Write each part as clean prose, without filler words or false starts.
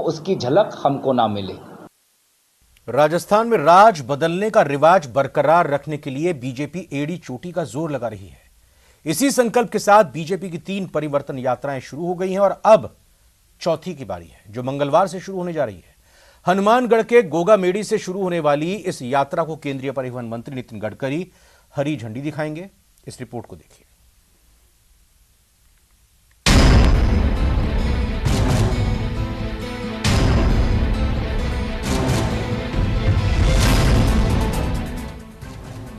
उसकी झलक हमको ना मिले। राजस्थान में राज बदलने का रिवाज बरकरार रखने के लिए बीजेपी एड़ी चोटी का जोर लगा रही है। इसी संकल्प के साथ बीजेपी की 3 परिवर्तन यात्राएं शुरू हो गई हैं और अब चौथी की बारी है, जो मंगलवार से शुरू होने जा रही है। हनुमानगढ़ के गोगामेड़ी से शुरू होने वाली इस यात्रा को केंद्रीय परिवहन मंत्री नितिन गडकरी हरी झंडी दिखाएंगे। इस रिपोर्ट को देखिए।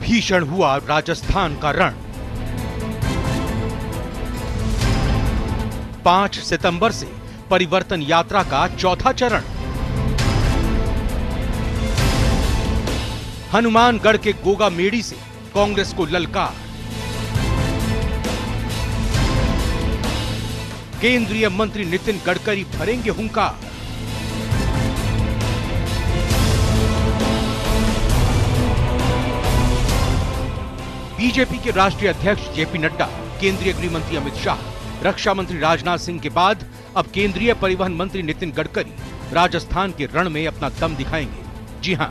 भीषण हुआ राजस्थान का रण। 5 सितंबर से परिवर्तन यात्रा का चौथा चरण। हनुमानगढ़ के गोगामेड़ी से कांग्रेस को ललकार। केंद्रीय मंत्री नितिन गडकरी भरेंगे हुंकार। बीजेपी के राष्ट्रीय अध्यक्ष जेपी नड्डा, केंद्रीय गृह मंत्री अमित शाह, रक्षा मंत्री राजनाथ सिंह के बाद अब केंद्रीय परिवहन मंत्री नितिन गडकरी राजस्थान के रण में अपना दम दिखाएंगे। जी हां,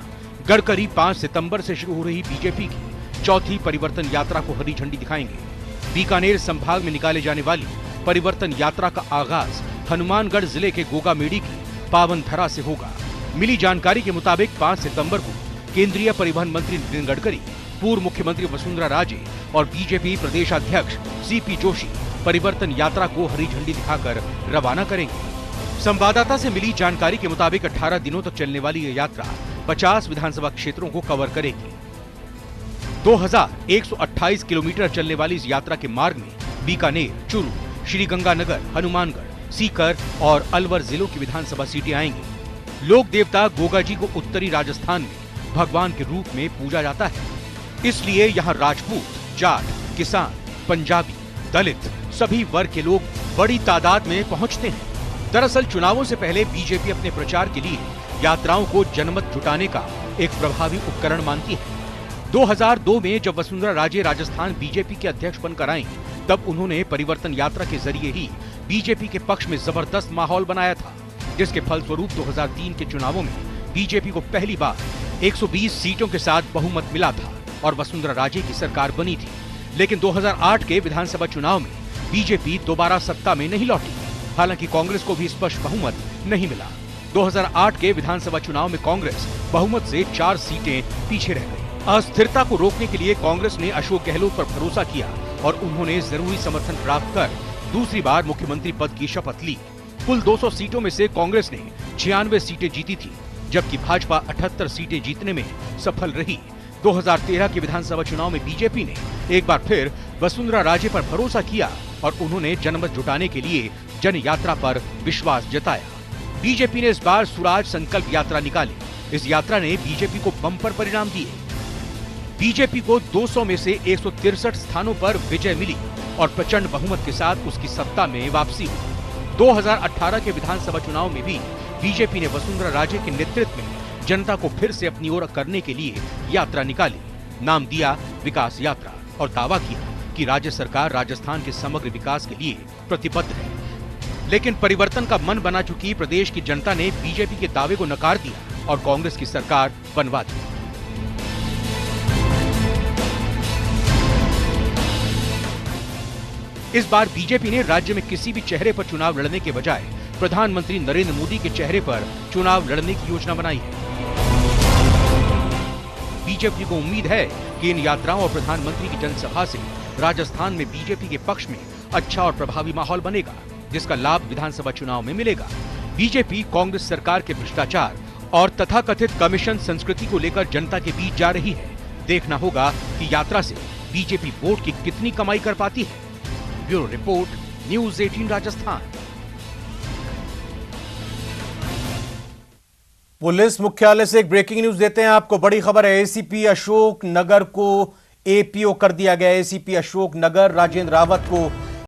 गडकरी 5 सितंबर से शुरू हो रही बीजेपी की चौथी परिवर्तन यात्रा को हरी झंडी दिखाएंगे। बीकानेर संभाग में निकाले जाने वाली परिवर्तन यात्रा का आगाज हनुमानगढ़ जिले के गोगामेड़ी की पावन धरा से होगा। मिली जानकारी के मुताबिक 5 सितंबर को केंद्रीय परिवहन मंत्री नितिन गडकरी, पूर्व मुख्यमंत्री वसुंधरा राजे और बीजेपी प्रदेश अध्यक्ष सीपी जोशी परिवर्तन यात्रा को हरी झंडी दिखाकर रवाना करेंगे। संवाददाता से मिली जानकारी के मुताबिक 18 दिनों तक चलने वाली यह यात्रा 50 विधानसभा क्षेत्रों को कवर करेगी। 2128 किलोमीटर चलने वाली इस यात्रा के मार्ग में बीकानेर, चूरू, श्रीगंगानगर, हनुमानगढ़, सीकर और अलवर जिलों की विधानसभा सीटें आएंगी। लोक देवता गोगा जी को उत्तरी राजस्थान में भगवान के रूप में पूजा जाता है, इसलिए यहाँ राजपूत, जाट, किसान, पंजाबी, दलित सभी वर्ग के लोग बड़ी तादाद में पहुंचते हैं। दरअसल चुनावों से पहले बीजेपी अपने प्रचार के लिए यात्राओं को जनमत जुटाने का एक प्रभावी उपकरण मानती है। 2002 में जब वसुंधरा राजे राजस्थान बीजेपी के अध्यक्ष बनकर आईं, तब उन्होंने परिवर्तन यात्रा के जरिए ही बीजेपी के पक्ष में जबरदस्त माहौल बनाया था, जिसके फलस्वरूप 2003 के चुनावों में बीजेपी को पहली बार 120 सीटों के साथ बहुमत मिला था और वसुंधरा राजे की सरकार बनी थी। लेकिन 2008 के विधानसभा चुनाव में बीजेपी दोबारा सत्ता में नहीं लौटी। हालांकि कांग्रेस को भी स्पष्ट बहुमत नहीं मिला। 2008 के विधानसभा चुनाव में कांग्रेस बहुमत से 4 सीटें पीछे रह गई। अस्थिरता को रोकने के लिए कांग्रेस ने अशोक गहलोत पर भरोसा किया और उन्होंने जरूरी समर्थन प्राप्त कर दूसरी बार मुख्यमंत्री पद की शपथ ली। कुल 200 सीटों में से कांग्रेस ने 96 सीटें जीती थी, जबकि भाजपा 78 सीटें जीतने में सफल रही। 2013 के विधानसभा चुनाव में बीजेपी ने एक बार फिर वसुंधरा राजे पर भरोसा किया और उन्होंने जनमत जुटाने के लिए जन यात्रा पर विश्वास जताया। बीजेपी ने इस बार सुराज संकल्प यात्रा निकाली। इस यात्रा ने बीजेपी को बम्पर परिणाम दिए। बीजेपी को 200 में से 163 स्थानों पर विजय मिली और प्रचंड बहुमत के साथ उसकी सत्ता में वापसी हुई। 2018 के विधानसभा चुनाव में भी बीजेपी ने वसुंधरा राजे के नेतृत्व में जनता को फिर से अपनी ओर करने के लिए यात्रा निकाली। नाम दिया विकास यात्रा और दावा किया कि राज्य सरकार राजस्थान के समग्र विकास के लिए प्रतिबद्ध है। लेकिन परिवर्तन का मन बना चुकी प्रदेश की जनता ने बीजेपी के दावे को नकार दिया और कांग्रेस की सरकार बनवा दी। इस बार बीजेपी ने राज्य में किसी भी चेहरे पर चुनाव लड़ने के बजाय प्रधानमंत्री नरेंद्र मोदी के चेहरे पर चुनाव लड़ने की योजना बनाई है। बीजेपी को उम्मीद है कि इन यात्राओं और प्रधानमंत्री की जनसभा से राजस्थान में बीजेपी के पक्ष में अच्छा और प्रभावी माहौल बनेगा, जिसका लाभ विधानसभा चुनाव में मिलेगा। बीजेपी कांग्रेस सरकार के भ्रष्टाचार और तथाकथित कमीशन संस्कृति को लेकर जनता के बीच जा रही है। देखना होगा कि यात्रा से बीजेपी वोट की कितनी कमाई कर पाती है। Bureau report, news 18 Rajasthan. Police मुख्यालय से एक ब्रेकिंग न्यूज देते हैं आपको। बड़ी खबर है, एसीपी अशोक नगर को एपीओ कर दिया गया। एसीपी अशोक नगर राजेंद्र रावत को